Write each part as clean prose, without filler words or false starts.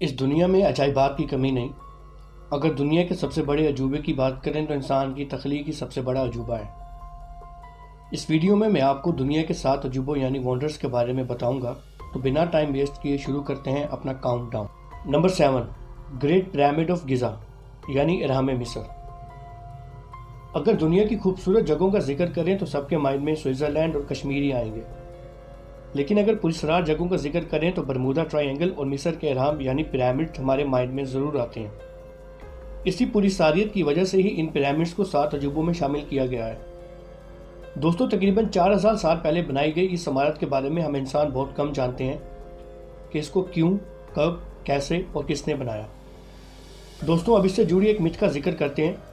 इस दुनिया में अजायबात की कमी नहीं। अगर दुनिया के सबसे बड़े अजूबे की बात करें तो इंसान की तख्लीक ही सबसे बड़ा अजूबा है। इस वीडियो में मैं आपको दुनिया के 7 अजूबों यानी वंडर्स के बारे में बताऊंगा। तो बिना टाइम वेस्ट किए शुरू करते हैं अपना countdown. Number 7, great pyramid of Giza यानी इरहाम मिस्र। अगर दुनिया की खूबसूरत जगहों का जिक्र करें तो सबके माइंड में स्विट्ज़रलैंड और कश्मीर ही आएंगे। लेकिन अगर पुरस्कार जगहों का जिक्र करें तो बरमूदा ट्रायंगल और मिस्र के इरहाम यानी पिरामिड हमारे माइंड में ज़रूर आते हैं। इसी पूरी सारियत की वजह से ही इन पिरामिड्स को 7 अजूबों में शामिल किया गया है। दोस्तों, तकरीबन 4000 साल पहले बनाई गई इस इमारत के बारे में हम इंसान बहुत कम जानते हैं कि इसको क्यों, कब, कैसे और किसने बनाया। दोस्तों, अब इससे जुड़ी एक मिथ का जिक्र करते हैं।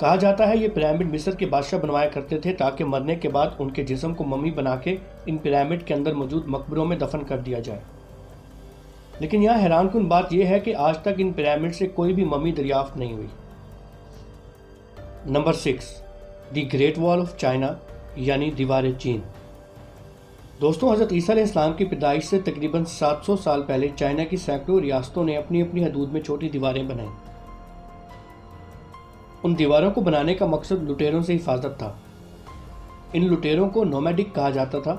कहा जाता है ये पिरामिड मिस्र के बादशाह बनवाया करते थे ताकि मरने के बाद उनके जिस्म को मम्मी बना के इन पिरामिड के अंदर मौजूद मकबरों में दफन कर दिया जाए। लेकिन यहाँ हैरानकुन बात यह है कि आज तक इन पिरामिड से कोई भी मम्मी दरियाफ्त नहीं हुई। Number 6, the great wall of China यानी दीवार चीन। दोस्तों, हज़रत ईसा अलैहिस्सलाम की पैदाइश से तकरीबन 700 साल पहले चाइना की सैकड़ों रियासतों ने अपनी अपनी हदूद में छोटी दीवारें बनाई। उन दीवारों को बनाने का मकसद लुटेरों से हिफाजत था। इन लुटेरों को नोमैडिक कहा जाता था,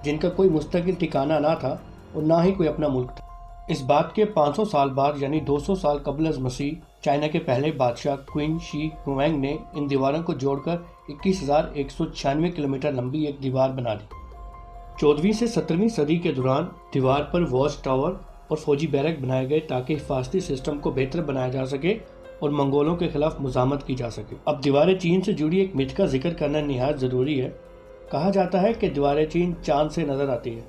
जिनका कोई मुस्तकिल ठिकाना ना था और ना ही कोई अपना मुल्क था। इस बात के 500 साल बाद यानी 200 साल कबल अज़ मसीह चाइना के पहले बादशाह क्वीन शी हुआंग ने इन दीवारों को जोड़कर 21,196 किलोमीटर लंबी एक दीवार बना दी। 14वीं से 17वीं सदी के दौरान दीवार पर वॉच टावर और फौजी बैरक बनाए गए ताकि हिफाजती सिस्टम को बेहतर बनाया जा सके और मंगोलों के खिलाफ मुजामत की जा सके। अब दीवार चीन से जुड़ी एक मिथ का जिक्र करना निहायत ज़रूरी है। कहा जाता है कि दीवार चीन चांद से नज़र आती है।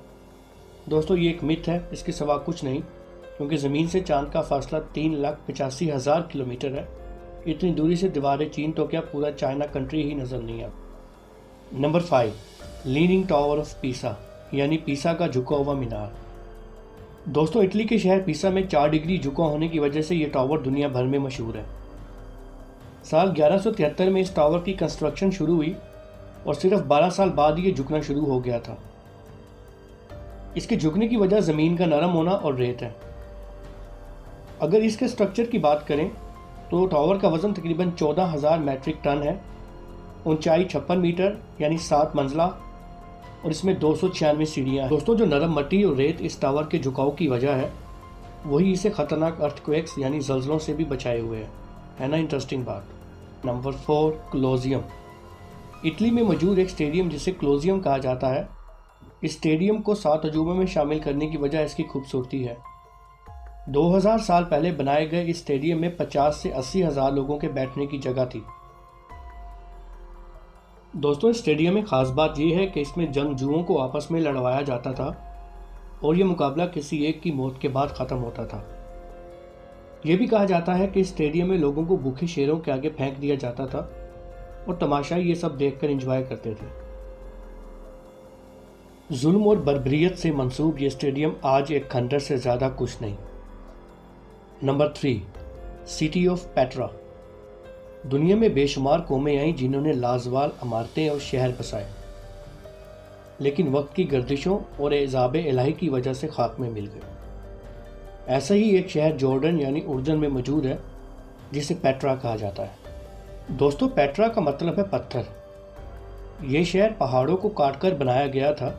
दोस्तों, ये एक मिथ है, इसके सिवा कुछ नहीं, क्योंकि ज़मीन से चांद का फासला 3,85,000 किलोमीटर है। इतनी दूरी से दीवार चीन तो क्या पूरा चाइना कंट्री ही नज़र नहीं आता। Number 5, leaning tower of Pisa यानी पीसा का झुका हुआ मीनार। दोस्तों, इटली के शहर पीसा में 4 डिग्री झुका होने की वजह से ये टावर दुनिया भर में मशहूर है। साल 1173 में इस टावर की कंस्ट्रक्शन शुरू हुई और सिर्फ 12 साल बाद ये झुकना शुरू हो गया था। इसके झुकने की वजह ज़मीन का नरम होना और रेत है। अगर इसके स्ट्रक्चर की बात करें तो टावर का वज़न तकरीबन 14,000 मैट्रिक टन है। ऊंचाई 56 मीटर यानी 7 मंजिला और इसमें 296 सीढ़ियाँ हैं। दोस्तों, जो नरम मिट्टी और रेत इस टावर के झुकाव की वजह है, वही इसे खतरनाक अर्थक्वेक्स यानी ज़लज़लों से भी बचाए हुए है ना इंटरेस्टिंग बात। Number 4, Colosseum. इटली में मौजूद एक स्टेडियम जिसे कोलोसियम कहा जाता है। इस स्टेडियम को 7 अजूबों में शामिल करने की वजह इसकी खूबसूरती है। 2000 साल पहले बनाए गए इस स्टेडियम में 50 से 80 हज़ार लोगों के बैठने की जगह थी। दोस्तों, इस स्टेडियम में ख़ास बात यह है कि इसमें जंगजुओं को आपस में लड़वाया जाता था और यह मुकाबला किसी एक की मौत के बाद ख़त्म होता था। यह भी कहा जाता है कि इस स्टेडियम में लोगों को भूखे शेरों के आगे फेंक दिया जाता था और तमाशाई ये सब देखकर एंजॉय करते थे। जुल्म और बर्बरियत से मंसूब ये स्टेडियम आज एक खंडर से ज़्यादा कुछ नहीं। Number 3, city of Petra. दुनिया में बेशुमार कौमें आईं जिन्होंने लाजवाल इमारतें और शहर बसाए, लेकिन वक्त की गर्दिशों और एज़ाब इलाही की वजह से खाक में मिल गए। ऐसा ही एक शहर जॉर्डन यानी उर्दन में मौजूद है जिसे पेट्रा कहा जाता है। दोस्तों, पेट्रा का मतलब है पत्थर। ये शहर पहाड़ों को काटकर बनाया गया था।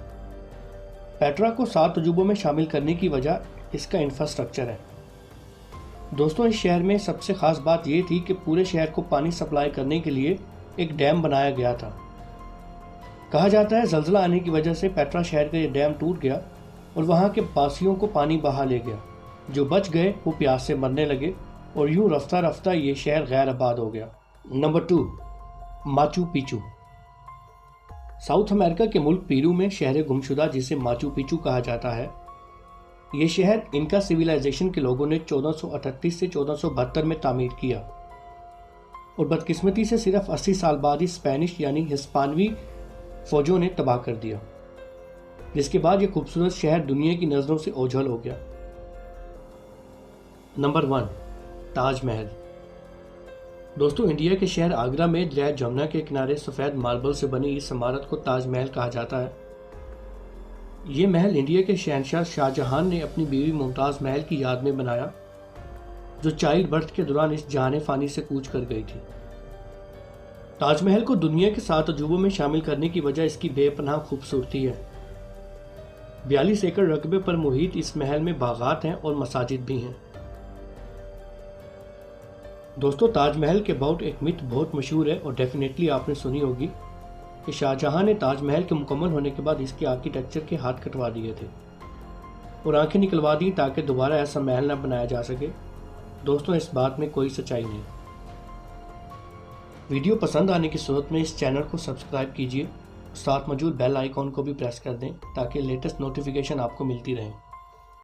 पेट्रा को 7 अजूबों में शामिल करने की वजह इसका इंफ्रास्ट्रक्चर है। दोस्तों, इस शहर में सबसे ख़ास बात यह थी कि पूरे शहर को पानी सप्लाई करने के लिए एक डैम बनाया गया था। कहा जाता है ज़लज़ला आने की वजह से पेट्रा शहर का ये डैम टूट गया और वहाँ के बासियों को पानी बहा ले गया। जो बच गए वो प्यास से मरने लगे और यूँ रफ्ता रफ्ता ये शहर गैर आबाद हो गया। Number 2, Machu Picchu. South America के मुल्क पेरू में शहर गुमशुदा जिसे माचू पिचू कहा जाता है। ये शहर इनका सिविलाइजेशन के लोगों ने 1438 से 1472 में तामीर किया और बदकिस्मती से सिर्फ 80 साल बाद ही स्पेनिश यानी हिस्पानवी फौजों ने तबाह कर दिया, जिसके बाद ये खूबसूरत शहर दुनिया की नज़रों से ओझल हो गया। नंबर 1, ताजमहल। दोस्तों, इंडिया के शहर आगरा में दरिया जमुना के किनारे सफ़ेद मार्बल से बनी इस इमारत को ताजमहल कहा जाता है। ये महल इंडिया के शहंशाह शाहजहां ने अपनी बीवी मुमताज़ महल की याद में बनाया, जो चाइल्ड बर्थ के दौरान इस जहान फानी से कूच कर गई थी। ताजमहल को दुनिया के 7 अजूबों में शामिल करने की वजह इसकी बेपनाह खूबसूरती है। 42 एकड़ रकबे पर मुहित इस महल में बागात हैं और मसाजिद भी हैं। दोस्तों, ताजमहल के अबाउट एक मिथ बहुत मशहूर है और डेफिनेटली आपने सुनी होगी कि शाहजहां ने ताजमहल के मुकम्मल होने के बाद इसके आर्किटेक्चर के हाथ कटवा दिए थे और आंखें निकलवा दी ताकि दोबारा ऐसा महल न बनाया जा सके। दोस्तों, इस बात में कोई सच्चाई नहीं। वीडियो पसंद आने की सूरत में इस चैनल को सब्सक्राइब कीजिए, साथ मौजूद बेल आइकॉन को भी प्रेस कर दें ताकि लेटेस्ट नोटिफिकेशन आपको मिलती रहे।